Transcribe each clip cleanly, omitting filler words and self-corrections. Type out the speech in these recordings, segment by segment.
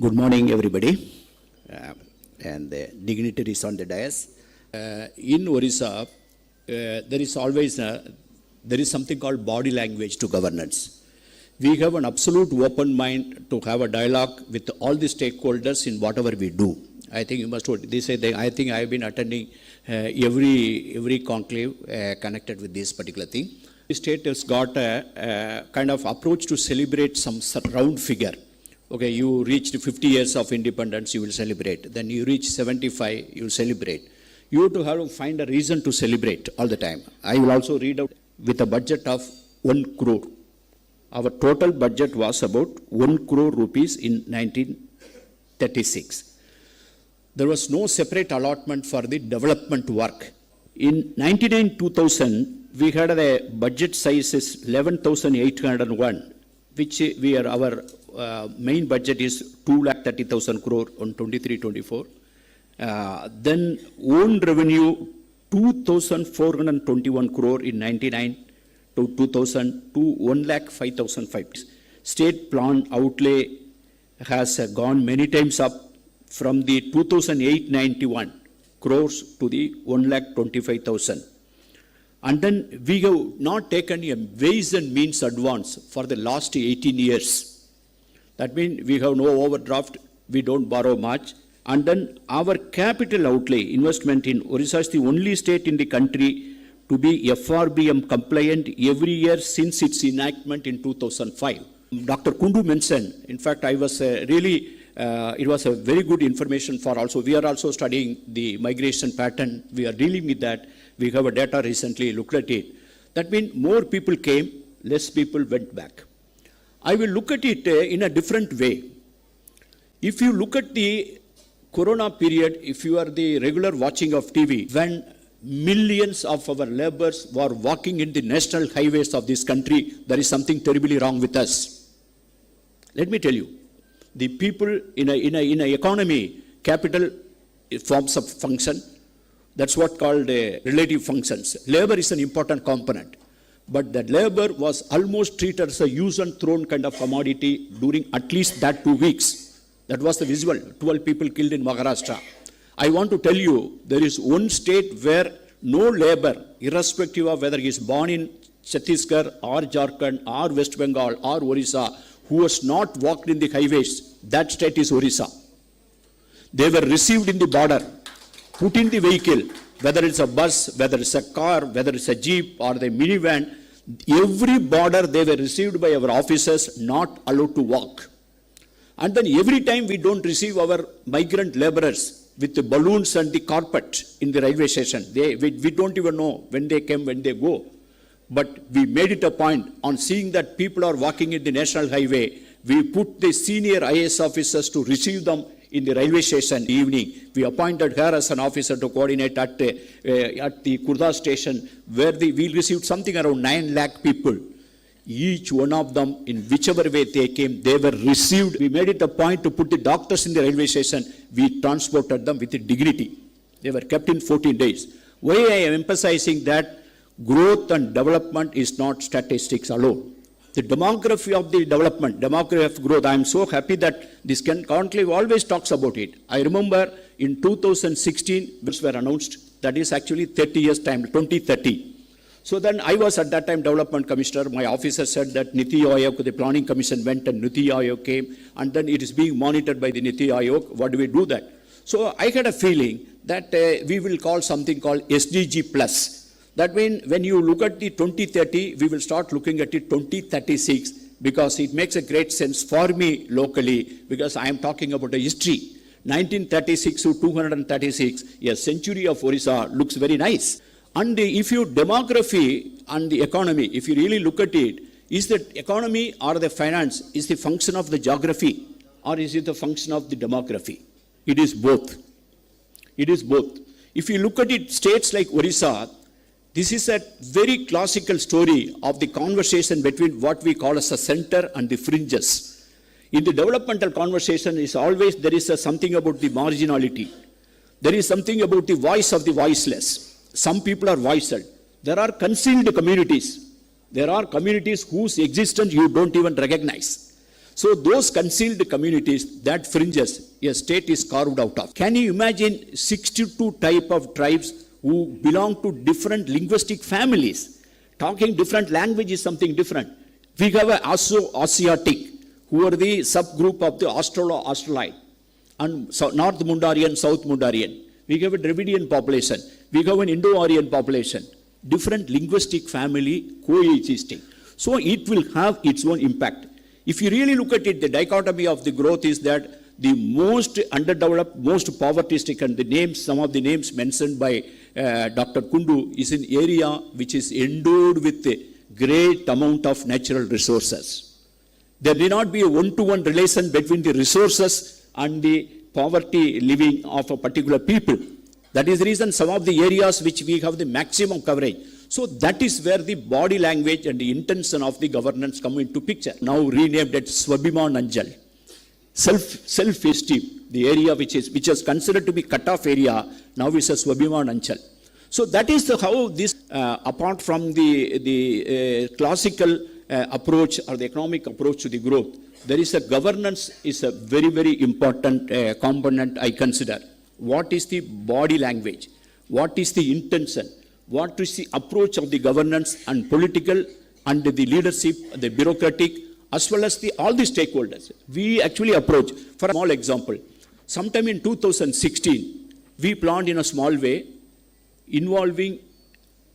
Good morning, everybody, and the dignitaries on the dais. In Odisha, there is always there is something called body language to governance. We have an absolute open mind to have a dialogue with all the stakeholders in whatever we do. I think you must. I think I have been attending every conclave connected with this particular thing. The state has got a kind of approach to celebrate some round figure. Okay, you reached 50 years of independence, you will celebrate. Then you reach 75, you will celebrate. You have to find a reason to celebrate all the time. I will also read out with a budget of 1 crore. Our total budget was about 1 crore rupees in 1936. There was no separate allotment for the development work. In 1999-2000, we had a budget size is 11,801, which our main budget is 2,30,000 crore on 23-24. Then own revenue 2,421 crore in 99 to 2000 to 1,05,005. State plan outlay has gone many times up from the 2008-91 crores to the 1,25,000. And then we have not taken a ways and means advance for the last 18 years. That means we have no overdraft, we don't borrow much. And then our capital outlay investment in Odisha is the only state in the country to be FRBM compliant every year since its enactment in 2005. Dr. Kundu mentioned, in fact, I was it was a very good information for also. We are also studying the migration pattern. We are dealing with that. We have a data recently looked at it. That means more people came, less people went back. I will look at it in a different way. If you look at the Corona period, if you are the regular watching of TV, when millions of our laborers were walking in the national highways of this country, there is something terribly wrong with us. Let me tell you, the people in a economy, capital forms a function. That's what called relative functions. Labor is an important component. But that labor was almost treated as a use and thrown kind of commodity during at least that 2 weeks. That was the visual. 12 people killed in Maharashtra. I want to tell you, there is one state where no labor, irrespective of whether he is born in Chhattisgarh or Jharkhand or West Bengal or Odisha, who has not walked in the highways, that state is Odisha. They were received in the border, put in the vehicle, whether it's a bus, whether it's a car, whether it's a jeep or the minivan, every border they were received by our officers, not allowed to walk. And then every time we don't receive our migrant laborers with the balloons and the carpet in the railway station. We don't even know when they came, when they go. But we made it a point on seeing that people are walking in the national highway. We put the senior IAS officers to receive them in the railway station evening. We appointed her as an officer to coordinate at the Kurda station, where we received something around 9 lakh people. Each one of them, in whichever way they came, they were received. We made it a point to put the doctors in the railway station. We transported them with dignity. They were kept in 14 days. Why I am emphasizing that growth and development is not statistics alone. The demography of the development, demography of growth, I am so happy that this conclave always talks about it. I remember in 2016, which were announced, that is actually 30 years time, 2030. So then I was at that time development commissioner. My officer said that Niti Aayog, the planning commission went and Niti Aayog came, and then it is being monitored by the Niti Aayog. What do we do that? So I had a feeling that we will call something called SDG plus. That means when you look at the 2030, we will start looking at it 2036, because it makes a great sense for me locally, because I am talking about a history. 1936 to 236, a century of Odisha looks very nice. And if you demography and the economy, if you really look at it, is the economy or the finance is the function of the geography, or is it the function of the demography? It is both. It is both. If you look at it, states like Odisha, this is a very classical story of the conversation between what we call as a center and the fringes. In the developmental conversation, is always there is something about the marginality. There is something about the voice of the voiceless. Some people are voiced. There are concealed communities. There are communities whose existence you don't even recognize. So those concealed communities, that fringes, a state is carved out of. Can you imagine 62 type of tribes who belong to different linguistic families? Talking different language is something different. We have a Asiatic, who are the subgroup of the Australoid, and North Mundarian, South Mundarian. We have a Dravidian population. We have an Indo-Aryan population. Different linguistic family coexisting. So it will have its own impact. If you really look at it, the dichotomy of the growth is that the most underdeveloped, most poverty-stricken, the names, some of the names mentioned by Dr. Kundu, is an area which is endowed with a great amount of natural resources. There may not be a one-to-one relation between the resources and the poverty living of a particular people. That is the reason some of the areas which we have the maximum coverage. So that is where the body language and the intention of the governance come into picture. Now renamed as Swabhiman Anjal. Self-esteem, the area which is considered to be cut-off area, now is a Swabhiman Anjal. So that is how this, apart from the classical approach or the economic approach to the growth, there is a governance is a very, very important component I consider. What is the body language? What is the intention? What is the approach of the governance and political and the leadership, the bureaucratic, as well as all the stakeholders? We actually approach, for a small example, sometime in 2016, we planned in a small way, involving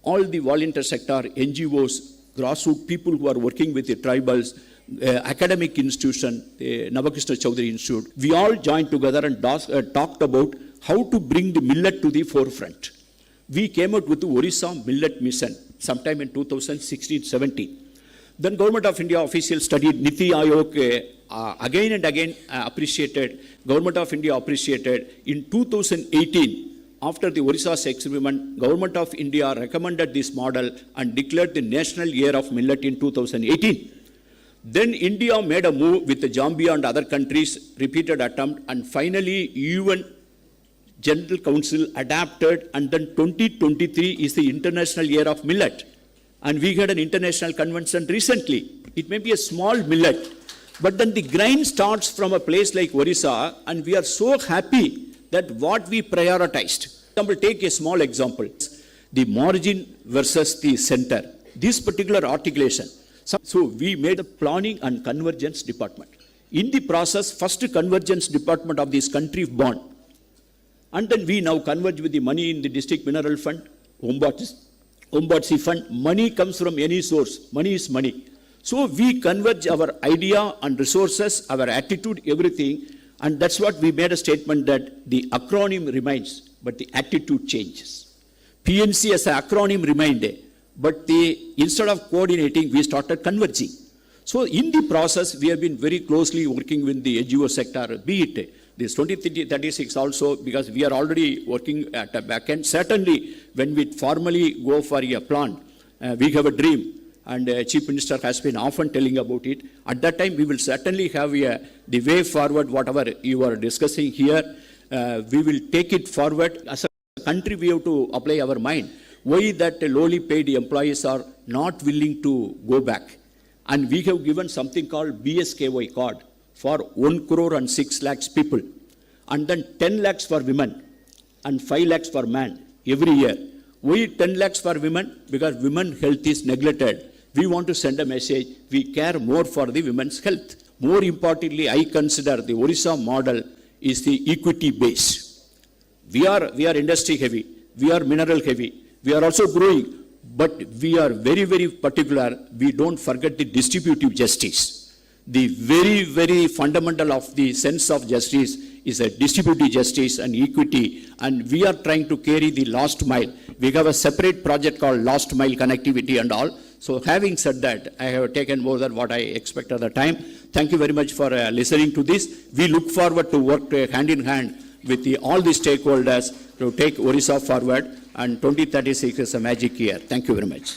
all the volunteer sector, NGOs, grassroots people who are working with the tribals, academic institution, the Navakrishna Chaudhary Institute. We all joined together and talked about how to bring the millet to the forefront. We came out with the Odisha Millet Mission sometime in 2016-17. Then Government of India officials studied, Niti Aayog again and again appreciated, Government of India appreciated. In 2018, after the Odisha's experiment, Government of India recommended this model and declared the National Year of Millet in 2018. Then India made a move with the Zambia and other countries, repeated attempt, and finally UN General Council adapted, and then 2023 is the International Year of Millet. And we had an international convention recently. It may be a small millet, but then the grain starts from a place like Odisha, and we are so happy that what we prioritized. Take a small example, the margin versus the center. This particular articulation. So we made a planning and convergence department. In the process, first convergence department of this country born. And then we now converge with the money in the district mineral fund, Ombatsi fund. Money comes from any source. Money is money. So we converge our idea and resources, our attitude, everything. And that's what we made a statement that the acronym remains, but the attitude changes. PNC as an acronym remained, but instead of coordinating, we started converging. So in the process, we have been very closely working with the NGO sector, be it this 2036 also, because we are already working at a back end. Certainly, when we formally go for a plan, we have a dream, and Chief Minister has been often telling about it. At that time, we will certainly have the way forward, whatever you are discussing here, we will take it forward. As a country, we have to apply our mind. Why that lowly paid employees are not willing to go back. And we have given something called BSKY card for 1 crore and 6 lakhs people. And then 10 lakhs for women and 5 lakhs for men every year. Why 10 lakhs for women? Because women health is neglected. We want to send a message, we care more for the women's health. More importantly, I consider the Odisha model is the equity base. We are industry heavy, we are mineral heavy, we are also growing, but we are very, very particular. We don't forget the distributive justice. The very, very fundamental of the sense of justice is a distributive justice and equity, and we are trying to carry the last mile. We have a separate project called last mile connectivity and all. So having said that, I have taken more than what I expect at the time. Thank you very much for listening to this. We look forward to work hand in hand with all the stakeholders to take Odisha forward, and 2036 is a magic year. Thank you very much.